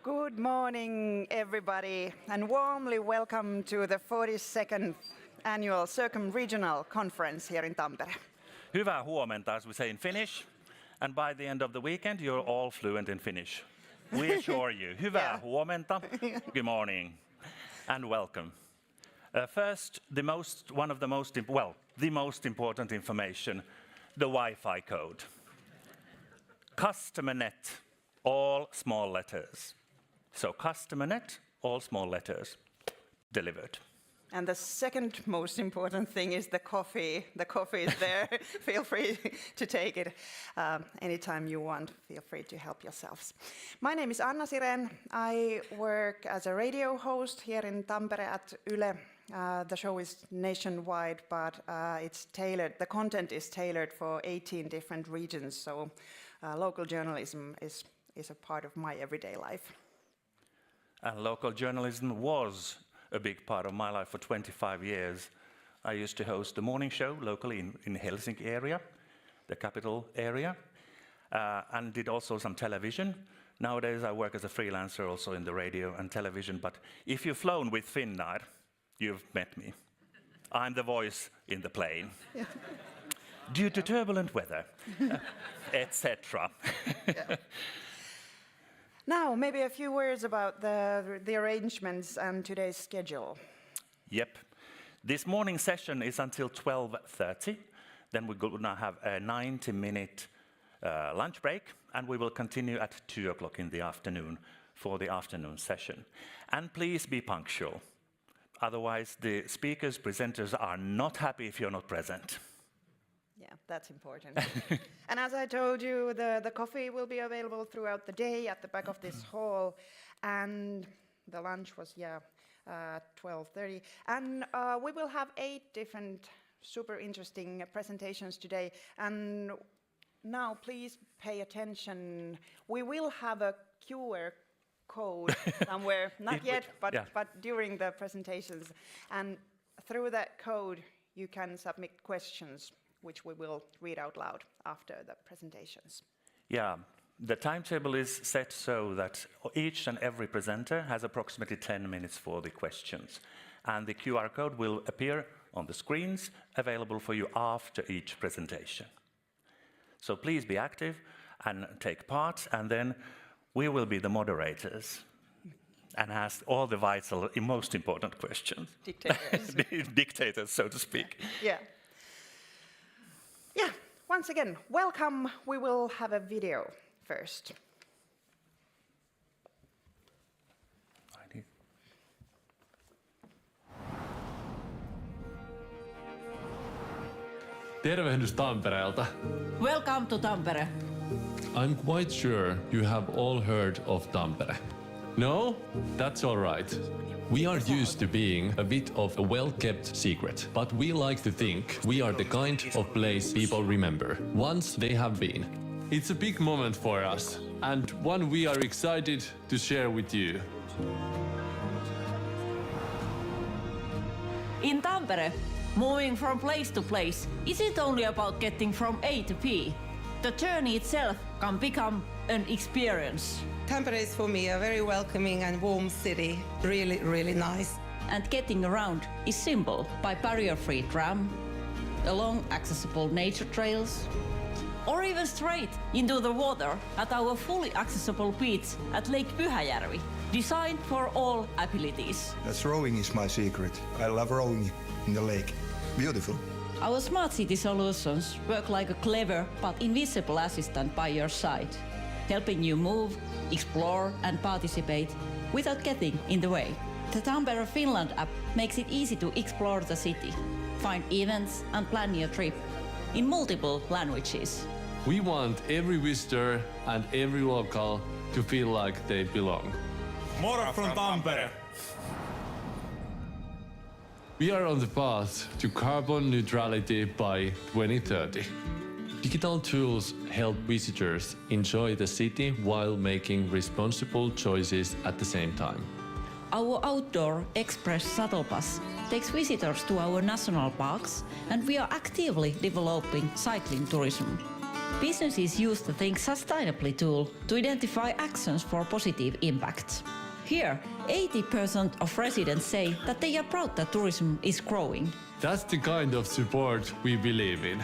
Good morning, everybody, and warmly welcome to the 42nd annual CIRCOMRegional conference here in Tampere. Hyvää huomenta, as we say in Finnish, and by the end of the weekend, you're all fluent in Finnish. We assure you. Hyvää huomenta, good morning, and welcome. First, the most important information, the Wi-Fi code. CustomerNet, all small letters. So CustomerNet, all small letters, delivered. And the second most important thing is the coffee. The coffee is there. Feel free to take it anytime you want. Feel free to help yourselves. My name is Anna Siren. I work as a radio host here in Tampere at Yle. The show is nationwide, but it's tailored. The content is tailored for 18 different regions, so local journalism is a part of my everyday life. And local journalism was a big part of my life for 25 years. I used to host the morning show locally in Helsinki area, the capital area, and did also some television. Nowadays I work as a freelancer also in the radio and television, but if you've flown with Finnair, you've met me. I'm the voice in the plane. Yeah. Due to turbulent weather, etc. Yeah. Now, maybe a few words about the arrangements and today's schedule. Yep. This morning session is until 12:30. Then we're going to have a 90-minute lunch break, and we will continue at 2 o'clock in the afternoon for the afternoon session. And please be punctual. Otherwise, the speakers, presenters are not happy if you're not present. Yeah, that's important. And as I told you, the coffee will be available throughout the day at the back of this hall, and the lunch was 12:30. And we will have 8 different super interesting presentations today. And now please pay attention. We will have a QR code somewhere, not yet, but during the presentations. And through that code, you can submit questions, which we will read out loud after the presentations. Yeah, the timetable is set so that each and every presenter has approximately 10 minutes for the questions. And the QR code will appear on the screens available for you after each presentation. So please be active and take part, and then we will be the moderators and ask all the vital, most important questions. Dictators. Dictators, so to speak. Yeah. Yeah, once again, welcome. We will have a video first. Tervehdys Tampereelta. Welcome to Tampere. I'm quite sure you have all heard of Tampere. No? That's all right. We are used to being a bit of a well-kept secret, but we like to think we are the kind of place people remember once they have been. It's a big moment for us, and one we are excited to share with you. In Tampere, moving from place to place isn't only about getting from A to B. The journey itself can become an experience. Tampere is for me a very welcoming and warm city, really, really nice. And getting around is simple by barrier-free tram, along accessible nature trails, or even straight into the water at our fully accessible beach at Lake Pyhäjärvi, designed for all abilities. That's rowing is my secret. I love rowing in the lake. Beautiful. Our smart city solutions work like a clever but invisible assistant by your side, helping you move, explore and participate without getting in the way. The Tampere Finland app makes it easy to explore the city, find events and plan your trip in multiple languages. We want every visitor and every local to feel like they belong. Moro from Tampere! We are on the path to carbon neutrality by 2030. Digital tools help visitors enjoy the city while making responsible choices at the same time. Our outdoor express shuttle bus takes visitors to our national parks, and we are actively developing cycling tourism. Businesses use the Think Sustainably tool to identify actions for positive impacts. Here, 80% of residents say that they are proud that tourism is growing. That's the kind of support we believe in.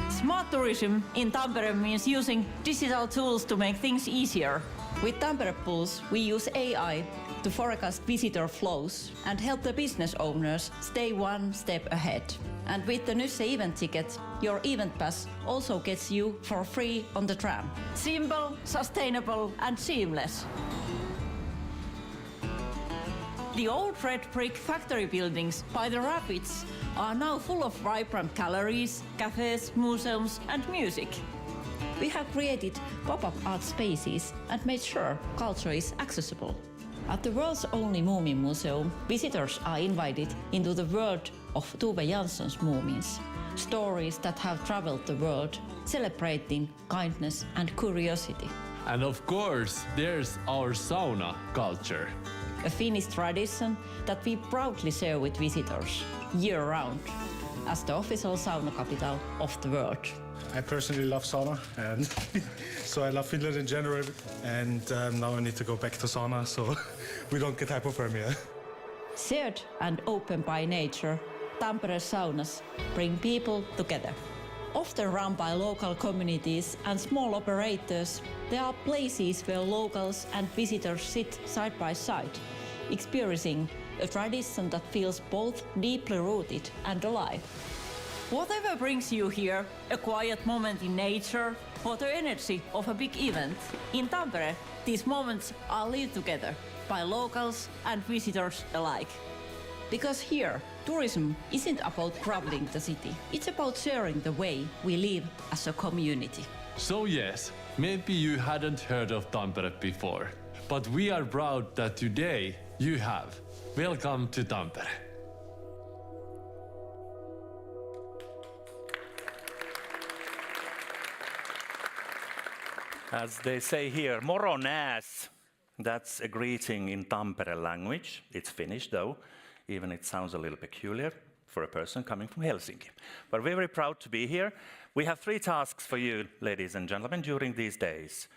Smart tourism in Tampere means using digital tools to make things easier. With Tampere Pulse, we use AI to forecast visitor flows and help the business owners stay one step ahead. And with the Nysse event ticket, your event pass also gets you for free on the tram. Simple, sustainable and seamless. The old red brick factory buildings by the rapids are now full of vibrant galleries, cafes, museums and music. We have created pop-up art spaces and made sure culture is accessible. At the world's only Moomin Museum, visitors are invited into the world of Tove Jansson's Moomins, stories that have traveled the world, celebrating kindness and curiosity. And of course, there's our sauna culture. A Finnish tradition that we proudly share with visitors year-round as the official sauna capital of the world. I personally love sauna, and so I love Finland in general. And now I need to go back to sauna, so we don't get hypothermia. Shared and open by nature, Tampere saunas bring people together. Often run by local communities and small operators, there are places where locals and visitors sit side by side, experiencing a tradition that feels both deeply rooted and alive. Whatever brings you here, a quiet moment in nature or the energy of a big event, in Tampere, these moments are lived together by locals and visitors alike. Because here, tourism isn't about traveling the city, it's about sharing the way we live as a community. So yes, maybe you hadn't heard of Tampere before, but we are proud that today you have. Welcome to Tampere. As they say here, moro nääs. That's a greeting in Tampere language. It's Finnish though, even it sounds a little peculiar for a person coming from Helsinki. But we're very proud to be here. We have 3 tasks for you, ladies and gentlemen, during these days.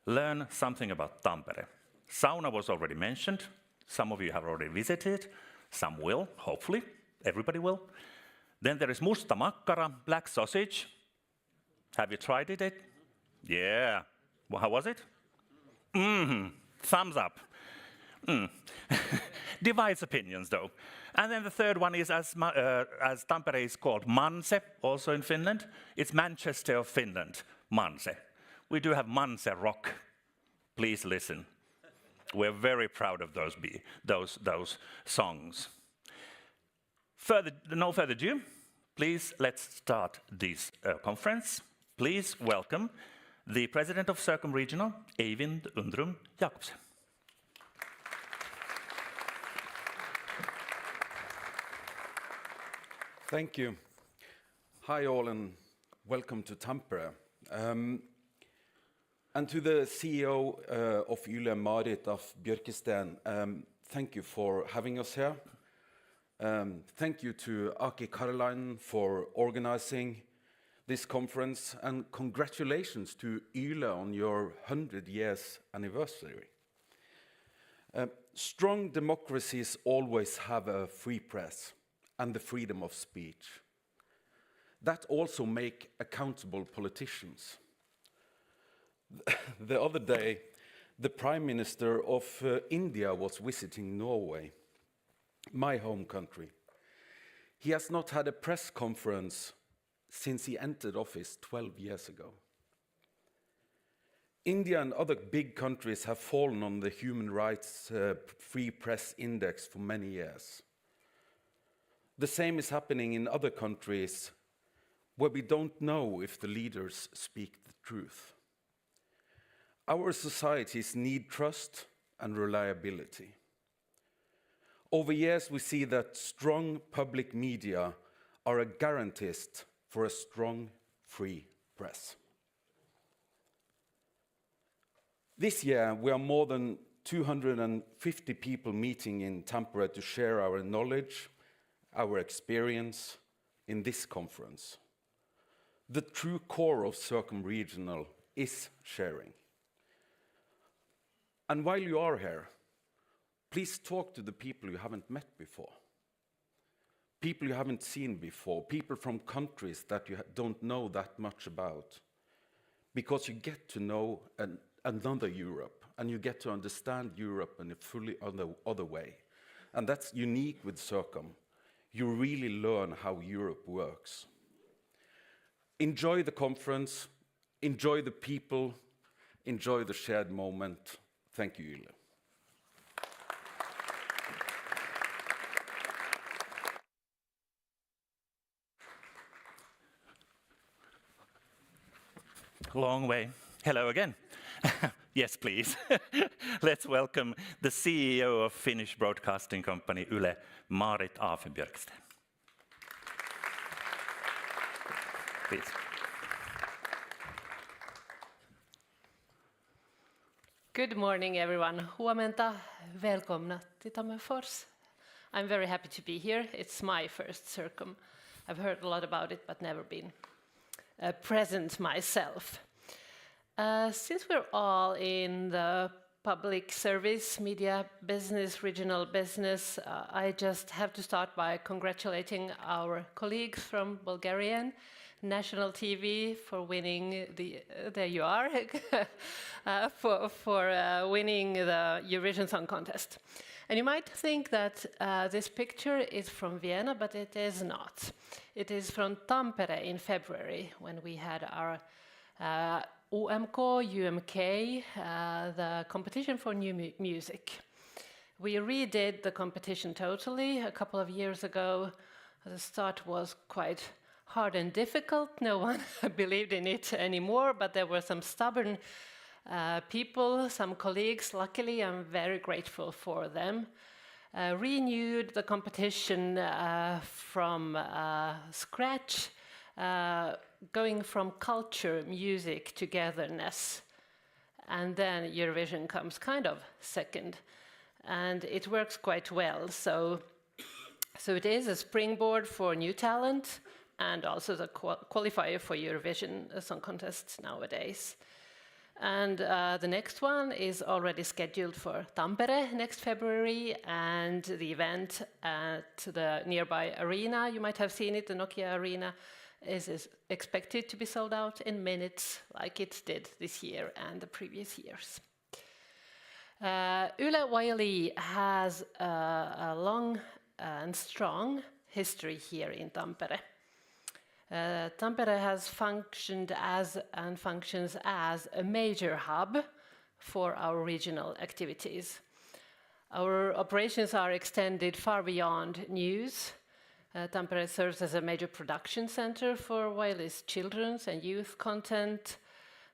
Learn something about Tampere. Sauna was already mentioned. Some of you have already visited. Some will, hopefully. Everybody will. Then there is musta makkara, black sausage. Have you tried it? Yeah. Well, how was it? Thumbs up. Divides opinions, though. And then the third one is, as Tampere is called, Manse, also in Finland. It's Manchester of Finland, Manse. We do have Manse rock. Please listen. We're very proud of those songs. No further ado, please let's start this conference. Please welcome the President of CIRCOMRegional, Eivind Undrum Jakobsen. Thank you. Hi all and welcome to Tampere. And to the CEO of Yle, Marit af Bjørkesten, thank you for having us here. Thank you to Aki Caroline for organizing this conference, and congratulations to Yle on your 100 years anniversary. Strong democracies always have a free press and the freedom of speech. That also make accountable politicians. The other day, the Prime Minister of India was visiting Norway, my home country. He has not had a press conference since he entered office 12 years ago. India and other big countries have fallen on the Human Rights Free Press Index for many years. The same is happening in other countries where we don't know if the leaders speak the truth. Our societies need trust and reliability. Over years, we see that strong public media are a guarantist for a strong, free press. This year, we are more than 250 people meeting in Tampere to share our knowledge, our experience in this conference. The true core of CIRCOMRegional is sharing. And while you are here, please talk to the people you haven't met before. People you haven't seen before, people from countries that you don't know that much about. Because you get to know another Europe, and you get to understand Europe in a fully other way. And that's unique with CIRCOM. You really learn how Europe works. Enjoy the conference, enjoy the people, enjoy the shared moment. Thank you, Yle. Long way. Hello again. Yes, please. Let's welcome the CEO of Finnish broadcasting company Yle, Maarit Aafenbjørkste. Please. Good morning, everyone. Huomenta. Välkomna till Tammerfors. I'm very happy to be here. It's my first CIRCOM. I've heard a lot about it, but never been present myself. Since we're all in the public service, media business, regional business, I just have to start by congratulating our colleagues from Bulgarian national TV for winning there you are, for winning the Eurovision Song Contest. And you might think that this picture is from Vienna, but it is not. It is from Tampere in February, when we had our UMK, UMK, the competition for new music. We redid the competition totally a couple of years ago. The start was quite hard and difficult. No one believed in it anymore, but there were some stubborn people, some colleagues. Luckily, I'm very grateful for them. Renewed the competition from scratch, going from culture, music, togetherness. And then Eurovision comes kind of second. And it works quite well. So it is a springboard for new talent, and also the qualifier for Eurovision Song Contest nowadays. And the next one is already scheduled for Tampere next February, and the event at the nearby arena, you might have seen it, the Nokia Arena, is expected to be sold out in minutes, like it did this year and the previous years. Yle YLE has a long and strong history here in Tampere. Tampere has functioned as and functions as a major hub for our regional activities. Our operations are extended far beyond news. Tampere serves as a major production center for YLE's children's and youth content,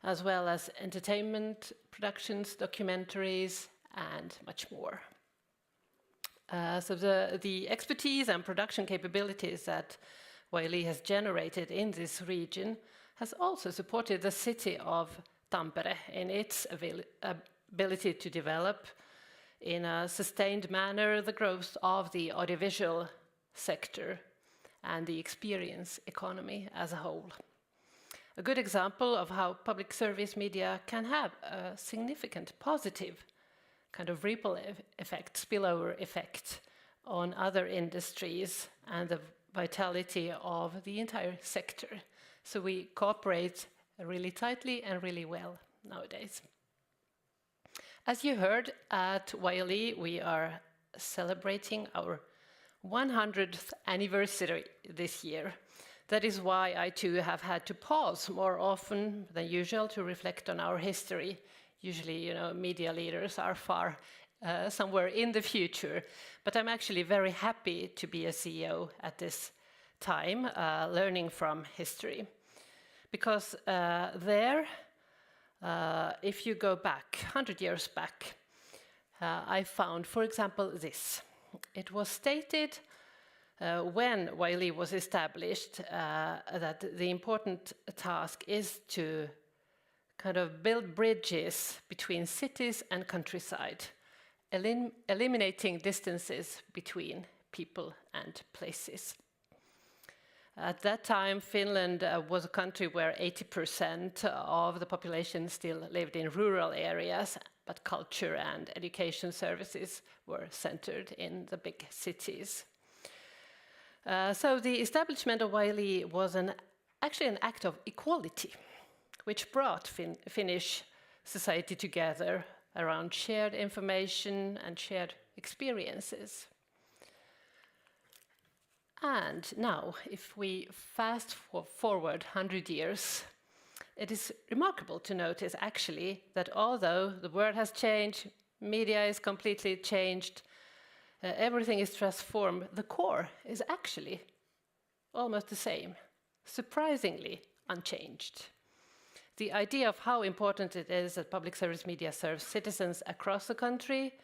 as well as entertainment productions, documentaries, and much more. So the expertise and production capabilities that YLE has generated in this region has also supported the city of Tampere in its ability to develop in a sustained manner the growth of the audiovisual sector and the experience economy as a whole. A good example of how public service media can have a significant positive kind of ripple effect, spillover effect on other industries and the vitality of the entire sector. So we cooperate really tightly and really well nowadays. As you heard, at YLE we are celebrating our 100th anniversary this year. That is why I too have had to pause more often than usual to reflect on our history. Usually, media leaders are far somewhere in the future, but I'm actually very happy to be a CEO at this time, learning from history. Because if you go back, 100 years back, I found, for example, this. It was stated when YLE was established that the important task is to kind of build bridges between cities and countryside, eliminating distances between people and places. At that time, Finland was a country where 80% of the population still lived in rural areas, but culture and education services were centered in the big cities. So the establishment of Yle was actually an act of equality, which brought Finnish society together around shared information and shared experiences. And now, if we fast forward 100 years, it is remarkable to notice actually that although the world has changed, media is completely changed, everything is transformed, the core is actually almost the same, surprisingly unchanged. The idea of how important it is that public service media serves citizens across the country,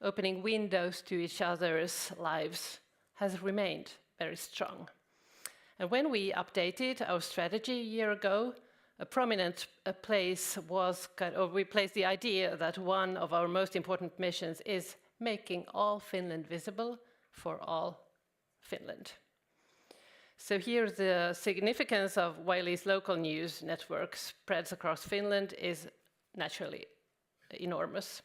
opening windows to each other's lives, has remained very strong. And when we updated our strategy a year ago, a prominent place was, we placed the idea that one of our most important missions is making all Finland visible for all Finland. So here the significance of Yle's local news network spreads across Finland is naturally enormous.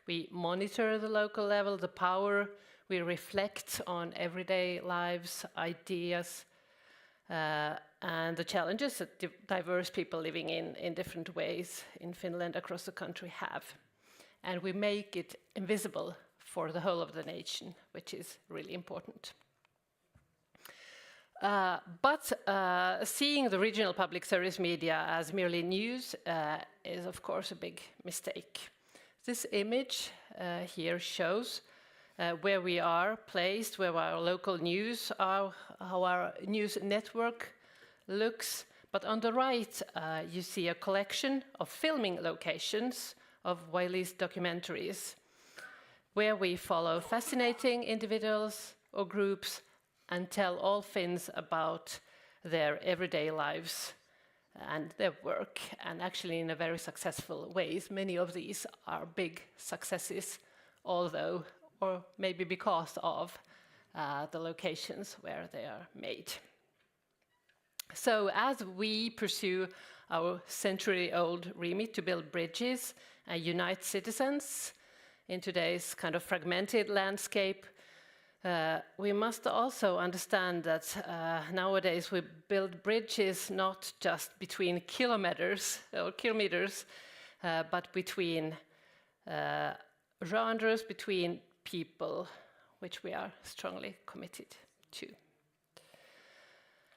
We monitor the local level, the power, we reflect on everyday lives, ideas, and the challenges that diverse people living in different ways in Finland across the country have. And we make it invisible for the whole of the nation, which is really important. But seeing the regional public service media as merely news is of course a big mistake. This image here shows where we are placed, where our local news are, how our news network looks. But on the right, you see a collection of filming locations of Yle's documentaries, where we follow fascinating individuals or groups and tell all Finns about their everyday lives and their work, and actually in a very successful ways. Many of these are big successes, although, or maybe because of the locations where they are made. So as we pursue our century-old remit to build bridges and unite citizens in today's kind of fragmented landscape, we must also understand that nowadays we build bridges not just between kilometers, but between genres, between people, which we are strongly committed to.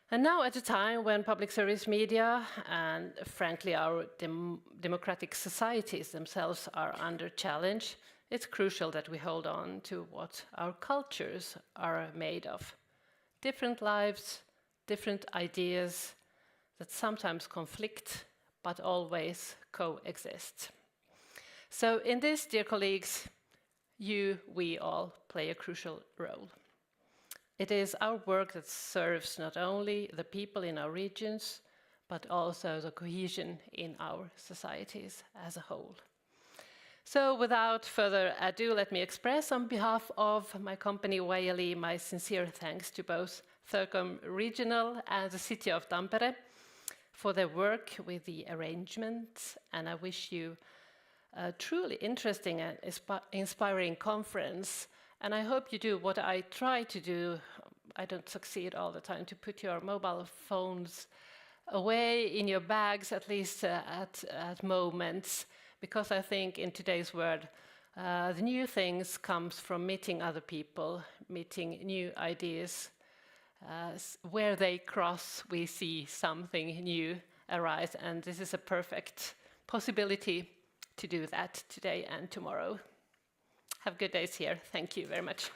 And now at a time when public service media and frankly our democratic societies themselves are under challenge, it's crucial that we hold on to what our cultures are made of. Different lives, different ideas that sometimes conflict, but always coexist. So in this, dear colleagues, we all play a crucial role. It is our work that serves not only the people in our regions, but also the cohesion in our societies as a whole. So without further ado, let me express on behalf of my company Yle my sincere thanks to both CIRCOMRegional and the city of Tampere for their work with the arrangements, and I wish you a truly interesting and inspiring conference. And I hope you do what I try to do. I don't succeed all the time, to put your mobile phones away in your bags, at least at moments, because I think in today's world, the new things comes from meeting other people, meeting new ideas. Where they cross, we see something new arise, and this is a perfect possibility to do that today and tomorrow. Have good days here. Thank you very much.